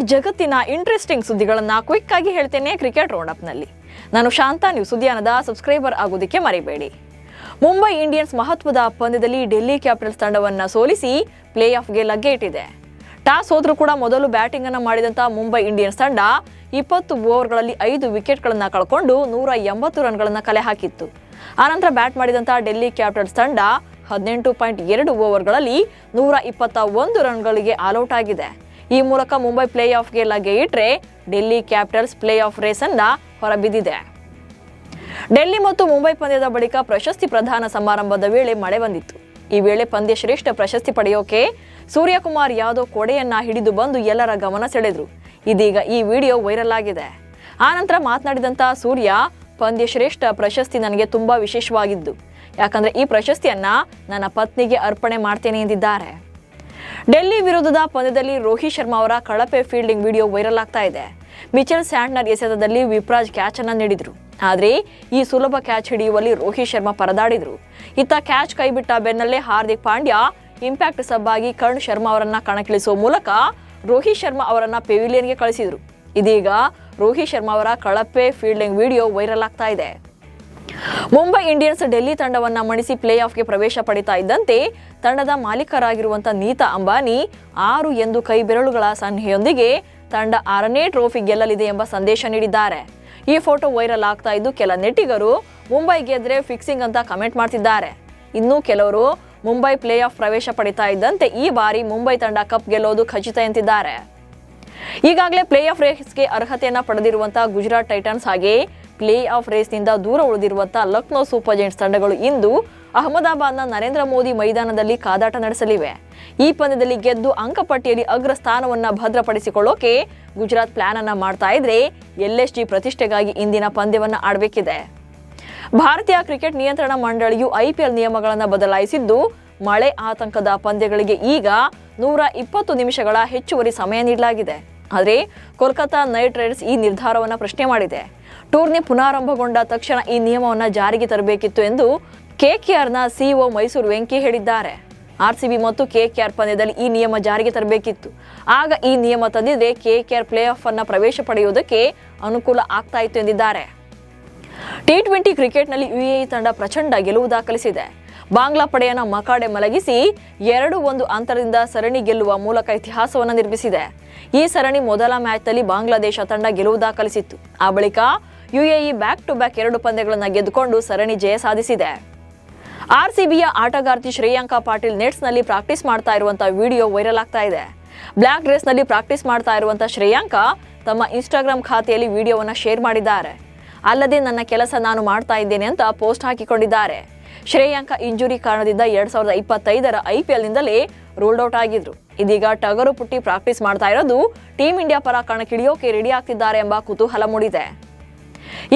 Cricket ಜಗತ್ತಿನ interesting ಸುದ್ದಿಗಳನ್ನು quick ಆಗಿ ಹೇಳ್ತೇನೆ ಕ್ರಿಕೆಟ್ ರೌಂಡ್ ಅಪ್ ನಲ್ಲಿ. ನಾನು ಶಾಂತ, ನೀವು ಸುದ್ದಿಯಾನದ ಸಬ್ಸ್ಕ್ರೈಬರ್ ಆಗೋದಕ್ಕೆ ಮರಿಬೇಡಿ. ಮುಂಬೈ ಇಂಡಿಯನ್ಸ್ ಮಹತ್ವದ ಪಂದ್ಯದಲ್ಲಿ ಡೆಲ್ಲಿ ಕ್ಯಾಪಿಟಲ್ಸ್ ತಂಡವನ್ನು ಸೋಲಿಸಿ ಪ್ಲೇ ಆಫ್ಗೆ ಲಗ್ಗೆ ಇಟ್ಟಿದೆ. ಟಾಸ್ ಹೋದ್ರೂ ಕೂಡ ಮೊದಲು ಬ್ಯಾಟಿಂಗ್ ಅನ್ನು ಮಾಡಿದಂತ ಮುಂಬೈ ಇಂಡಿಯನ್ಸ್ ತಂಡ 20 ಓವರ್ಗಳಲ್ಲಿ 5 ವಿಕೆಟ್ಗಳನ್ನು ಕಳ್ಕೊಂಡು 180 ರನ್ಗಳನ್ನು ಕಲೆ ಹಾಕಿತ್ತು. ಆನಂತರ ಬ್ಯಾಟ್ ಮಾಡಿದಂತ ಡೆಲ್ಲಿ ಕ್ಯಾಪಿಟಲ್ಸ್ ತಂಡ 18.2 ಓವರ್ಗಳಲ್ಲಿ 121 ರನ್ಗಳಿಗೆ ಆಲ್ಔಟ್ ಆಗಿದೆ. ಈ ಮೂಲಕ ಮುಂಬೈ ಪ್ಲೇ ಆಫ್ಗೆ ಲಗ್ಗೆ ಇಟ್ಟರೆ Delhi capitals play off race ಅನ್ನ ಹೊರಬಿದ್ದಿದೆ. ಡೆಲ್ಲಿ ಮತ್ತು ಮುಂಬೈ ಪಂದ್ಯದ ಬಳಿಕ ಪ್ರಶಸ್ತಿ ಪ್ರದಾನ ಸಮಾರಂಭದ ವೇಳೆ ಮಳೆ ಬಂದಿತ್ತು. ಈ ವೇಳೆ ಪಂದ್ಯ ಶ್ರೇಷ್ಠ ಪ್ರಶಸ್ತಿ ಪಡೆಯೋಕೆ ಸೂರ್ಯಕುಮಾರ್ ಯಾದವ್ ಕೊಡೆಯನ್ನ ಹಿಡಿದು ಬಂದು ಎಲ್ಲರ ಗಮನ ಸೆಳೆದ್ರು. ಇದೀಗ ಈ ವಿಡಿಯೋ ವೈರಲ್ ಆಗಿದೆ. ಆನಂತರ ಮಾತನಾಡಿದಂತ ಸೂರ್ಯ, ಪಂದ್ಯ ಶ್ರೇಷ್ಠ ಪ್ರಶಸ್ತಿ ನನಗೆ ತುಂಬಾ ವಿಶೇಷವಾಗಿದ್ದು, ಯಾಕಂದ್ರೆ ಈ ಪ್ರಶಸ್ತಿಯನ್ನ ನನ್ನ ಪತ್ನಿಗೆ ಅರ್ಪಣೆ ಮಾಡ್ತೇನೆ ಎಂದಿದ್ದಾರೆ. ಡೆಲ್ಲಿ ವಿರುದ್ಧದ ಪಂದ್ಯದಲ್ಲಿ ರೋಹಿತ್ ಶರ್ಮಾ ಅವರ ಕಳಪೆ ಫೀಲ್ಡಿಂಗ್ ವಿಡಿಯೋ ವೈರಲ್ ಆಗ್ತಾ ಇದೆ. ಮಿಚೆಲ್ ಸ್ಯಾಂಟ್ನರ್ ಎಸೆತದಲ್ಲಿ ವಿಪ್ರಾಜ್ ಕ್ಯಾಚ್ ಅನ್ನ ನೀಡಿದ್ರು. ಆದ್ರೆ ಈ ಸುಲಭ ಕ್ಯಾಚ್ ಹಿಡಿಯುವಲ್ಲಿ ರೋಹಿತ್ ಶರ್ಮಾ ಪರದಾಡಿದ್ರು. ಇತ್ತ ಕ್ಯಾಚ್ ಕೈಬಿಟ್ಟ ಬೆನ್ನಲ್ಲೇ ಹಾರ್ದಿಕ್ ಪಾಂಡ್ಯ ಇಂಪ್ಯಾಕ್ಟ್ ಸಬ್ ಆಗಿ ಕರ್ಣ್ ಶರ್ಮಾ ಅವರನ್ನ ಕಣಕ್ಕಿಳಿಸುವ ಮೂಲಕ ರೋಹಿತ್ ಶರ್ಮಾ ಅವರನ್ನ ಪೆವಿಲಿಯನ್ಗೆ ಕಳಿಸಿದ್ರು. ಇದೀಗ ರೋಹಿತ್ ಶರ್ಮಾ ಅವರ ಕಳಪೆ ಫೀಲ್ಡಿಂಗ್ ವಿಡಿಯೋ ವೈರಲ್ ಆಗ್ತಾ ಇದೆ. ಮುಂಬೈ ಇಂಡಿಯನ್ಸ್ ಡೆಲ್ಲಿ ತಂಡವನ್ನ ಮಣಿಸಿ ಪ್ಲೇ ಆಫ್ಗೆ ಪ್ರವೇಶ ಪಡಿತಾ ಇದ್ದಂತೆ ತಂಡದ ಮಾಲೀಕರಾಗಿರುವಂತಹ ನೀತಾ ಅಂಬಾನಿ 6 ಎಂದು ಕೈ ಬೆರಳುಗಳ ಸನ್ನೆಯೊಂದಿಗೆ ತಂಡ 6ನೇ ಟ್ರೋಫಿ ಗೆಲ್ಲಲಿದೆ ಎಂಬ ಸಂದೇಶ ನೀಡಿದ್ದಾರೆ. ಈ ಫೋಟೋ ವೈರಲ್ ಆಗ್ತಾ ಇದ್ದು ಕೆಲ ನೆಟ್ಟಿಗರು ಮುಂಬೈ ಗೆದ್ರೆ ಫಿಕ್ಸಿಂಗ್ ಅಂತ ಕಮೆಂಟ್ ಮಾಡ್ತಿದ್ದಾರೆ. ಇನ್ನು ಕೆಲವರು ಮುಂಬೈ ಪ್ಲೇ ಆಫ್ ಪ್ರವೇಶ ಪಡಿತಾ ಇದ್ದಂತೆ ಈ ಬಾರಿ ಮುಂಬೈ ತಂಡ ಕಪ್ ಗೆಲ್ಲೋದು ಖಚಿತ ಎಂತಿದ್ದಾರೆ. ಈಗಾಗಲೇ ಪ್ಲೇ ಆಫ್ ರೇಸ್ಗೆ ಅರ್ಹತೆಯನ್ನ ಪಡೆದಿರುವಂತಹ ಗುಜರಾತ್ ಟೈಟನ್ಸ್ ಹಾಗೆ ಪ್ಲೇ ಆಫ್ ರೇಸ್ನಿಂದ ದೂರ ಉಳಿದಿರುವಂತಹ ಲಕ್ನೋ ಸೂಪರ್ ಜೈಂಟ್ಸ್ ತಂಡಗಳು ಇಂದು ಅಹಮದಾಬಾದ್ನ ನರೇಂದ್ರ ಮೋದಿ ಮೈದಾನದಲ್ಲಿ ಕಾದಾಟ ನಡೆಸಲಿವೆ. ಈ ಪಂದ್ಯದಲ್ಲಿ ಗೆದ್ದು ಅಂಕಪಟ್ಟಿಯಲ್ಲಿ ಅಗ್ರ ಸ್ಥಾನವನ್ನ ಭದ್ರಪಡಿಸಿಕೊಳ್ಳೋಕೆ ಗುಜರಾತ್ ಪ್ಲಾನ್ ಅನ್ನ ಮಾಡ್ತಾ ಇದ್ರೆ LSG ಪ್ರತಿಷ್ಠೆಗಾಗಿ ಇಂದಿನ ಪಂದ್ಯವನ್ನ ಆಡಬೇಕಿದೆ. ಭಾರತೀಯ ಕ್ರಿಕೆಟ್ ನಿಯಂತ್ರಣ ಮಂಡಳಿಯು IPL ನಿಯಮಗಳನ್ನು ಬದಲಾಯಿಸಿದ್ದು, ಮಳೆ ಆತಂಕದ ಪಂದ್ಯಗಳಿಗೆ ಈಗ 120 ನಿಮಿಷಗಳ ಹೆಚ್ಚುವರಿ ಸಮಯ ನೀಡಲಾಗಿದೆ. ಆದರೆ ಕೋಲ್ಕತಾ ನೈಟ್ ರೈಡರ್ಸ್ ಈ ನಿರ್ಧಾರವನ್ನು ಪ್ರಶ್ನೆ ಮಾಡಿದೆ. ಟೂರ್ನಿ ಪುನಾರಂಭಗೊಂಡ ತಕ್ಷಣ ಈ ನಿಯಮವನ್ನು ಜಾರಿಗೆ ತರಬೇಕಿತ್ತು ಎಂದು KKRನ CEO ಮೈಸೂರು ವೆಂಕಿ ಹೇಳಿದ್ದಾರೆ. RCB ಮತ್ತು KKR ಪಂದ್ಯದಲ್ಲಿ ಈ ನಿಯಮ ಜಾರಿಗೆ ತರಬೇಕಿತ್ತು. ಆಗ ಈ ನಿಯಮ ತಂದಿದ್ರೆ KKR ಪ್ಲೇ ಆಫ್ ಅನ್ನ ಪ್ರವೇಶ ಪಡೆಯುವುದಕ್ಕೆ ಅನುಕೂಲ ಆಗ್ತಾ ಇತ್ತು ಎಂದಿದ್ದಾರೆ. T20 ಕ್ರಿಕೆಟ್ನಲ್ಲಿ UAE ತಂಡ ಪ್ರಚಂಡ ಗೆಲುವು ದಾಖಲಿಸಿದೆ. ಬಾಂಗ್ಲಾ ಪಡೆಯನ್ನು ಮಕಾಡೆ ಮಲಗಿಸಿ 2-1 ಅಂತರದಿಂದ ಸರಣಿ ಗೆಲ್ಲುವ ಮೂಲಕ ಇತಿಹಾಸವನ್ನು ನಿರ್ಮಿಸಿದೆ. ಈ ಸರಣಿ ಮೊದಲ ಮ್ಯಾಚ್ನಲ್ಲಿ ಬಾಂಗ್ಲಾದೇಶ ತಂಡ ಗೆಲುವು ದಾಖಲಿಸಿತ್ತು. ಆ ಬಳಿಕ UAE ಬ್ಯಾಕ್ ಟು ಬ್ಯಾಕ್ 2 ಪಂದ್ಯಗಳನ್ನು ಗೆದ್ದುಕೊಂಡು ಸರಣಿ ಜಯ ಸಾಧಿಸಿದೆ. RCBಯ ಆಟಗಾರ್ತಿ ಶ್ರೇಯಾಂಕಾ ಪಾಟೀಲ್ ನೆಟ್ಸ್ನಲ್ಲಿ ಪ್ರಾಕ್ಟೀಸ್ ಮಾಡ್ತಾ ಇರುವಂತಹ ವಿಡಿಯೋ ವೈರಲ್ ಆಗ್ತಾ ಇದೆ. ಬ್ಲ್ಯಾಕ್ ಡ್ರೆಸ್ನಲ್ಲಿ ಪ್ರಾಕ್ಟೀಸ್ ಮಾಡ್ತಾ ಇರುವಂತಹ ಶ್ರೇಯಾಂಕಾ ತಮ್ಮ ಇನ್ಸ್ಟಾಗ್ರಾಮ್ ಖಾತೆಯಲ್ಲಿ ವಿಡಿಯೋವನ್ನು ಶೇರ್ ಮಾಡಿದ್ದಾರೆ. ಅಲ್ಲದೆ ನನ್ನ ಕೆಲಸ ನಾನು ಮಾಡ್ತಾ ಇದ್ದೇನೆ ಅಂತ ಪೋಸ್ಟ್ ಹಾಕಿಕೊಂಡಿದ್ದಾರೆ. ಶ್ರೇಯಾಂಕಾ ಇಂಜುರಿ ಕಾರಣದಿಂದ 2025ರ IPLನಿಂದಲೇ ರೂಲ್ಡ್ ಔಟ್ ಆಗಿದ್ರು. ಇದೀಗ ಟಗರು ಪುಟ್ಟಿ ಪ್ರಾಕ್ಟೀಸ್ ಮಾಡ್ತಾ ಇರೋದು ಟೀಮ್ ಇಂಡಿಯಾ ಪರ ಕಣಕ್ಕಿಳಿಯೋಕೆ ರೆಡಿ ಆಗ್ತಿದ್ದಾರೆ ಎಂಬ ಕುತೂಹಲ ಮೂಡಿದೆ.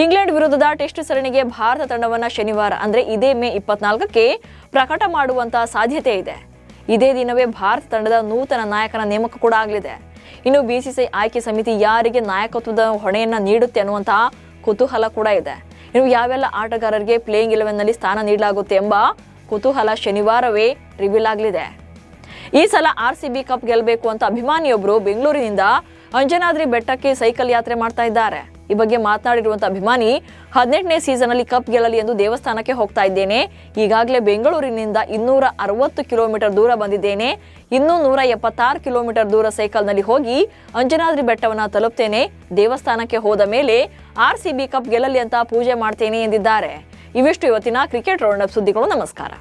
ಇಂಗ್ಲೆಂಡ್ ವಿರುದ್ಧದ ಟೆಸ್ಟ್ ಸರಣಿಗೆ ಭಾರತ ತಂಡವನ್ನ ಶನಿವಾರ ಅಂದ್ರೆ ಇದೇ ಮೇ 24ಕ್ಕೆ ಪ್ರಕಟ ಮಾಡುವಂತಹ ಸಾಧ್ಯತೆ ಇದೆ. ಇದೇ ದಿನವೇ ಭಾರತ ತಂಡದ ನೂತನ ನಾಯಕನ ನೇಮಕ ಕೂಡ ಆಗಲಿದೆ. ಇನ್ನು BCCI ಆಯ್ಕೆ ಸಮಿತಿ ಯಾರಿಗೆ ನಾಯಕತ್ವದ ಹೊಣೆಯನ್ನ ನೀಡುತ್ತೆ ಅನ್ನುವಂತಹ ಕುತೂಹಲ ಕೂಡ ಇದೆ. ಇನ್ನು ಯಾವೆಲ್ಲ ಆಟಗಾರರಿಗೆ ಪ್ಲೇಯಿಂಗ್ 11ನಲ್ಲಿ ಸ್ಥಾನ ನೀಡಲಾಗುತ್ತೆ ಎಂಬ ಕುತೂಹಲ ಶನಿವಾರವೇ ರಿವೀಲ್ ಆಗಲಿದೆ. ಈ ಸಲ RCB ಕಪ್ ಗೆಲ್ಲಬೇಕು ಅಂತ ಅಭಿಮಾನಿಯೊಬ್ಬರು ಬೆಂಗಳೂರಿನಿಂದ ಅಂಜನಾದ್ರಿ ಬೆಟ್ಟಕ್ಕೆ ಸೈಕಲ್ ಯಾತ್ರೆ ಮಾಡ್ತಾ ಇದ್ದಾರೆ. ಈ ಬಗ್ಗೆ ಮಾತನಾಡಿರುವಂತ ಅಭಿಮಾನಿ, 18ನೇ ಸೀಸನ್ ಅಲ್ಲಿ ಕಪ್ ಗೆಲ್ಲಲಿ ಎಂದು ದೇವಸ್ಥಾನಕ್ಕೆ ಹೋಗ್ತಾ ಇದ್ದೇನೆ. ಈಗಾಗಲೇ ಬೆಂಗಳೂರಿನಿಂದ 260 ಕಿಲೋಮೀಟರ್ ದೂರ ಬಂದಿದ್ದೇನೆ. ಇನ್ನೂ 176 ಕಿಲೋಮೀಟರ್ ದೂರ ಸೈಕಲ್ನಲ್ಲಿ ಹೋಗಿ ಅಂಜನಾದ್ರಿ ಬೆಟ್ಟವನ್ನ ತಲುಪ್ತೇನೆ. ದೇವಸ್ಥಾನಕ್ಕೆ ಹೋದ ಮೇಲೆ RCB ಕಪ್ ಗೆಲ್ಲಲಿ ಅಂತ ಪೂಜೆ ಮಾಡ್ತೇನೆ ಎಂದಿದ್ದಾರೆ. ಇವಿಷ್ಟು ಇವತ್ತಿನ ಕ್ರಿಕೆಟ್ ರೌಂಡ್ ಅಪ್ ಸುದ್ದಿಗಳು. ನಮಸ್ಕಾರ.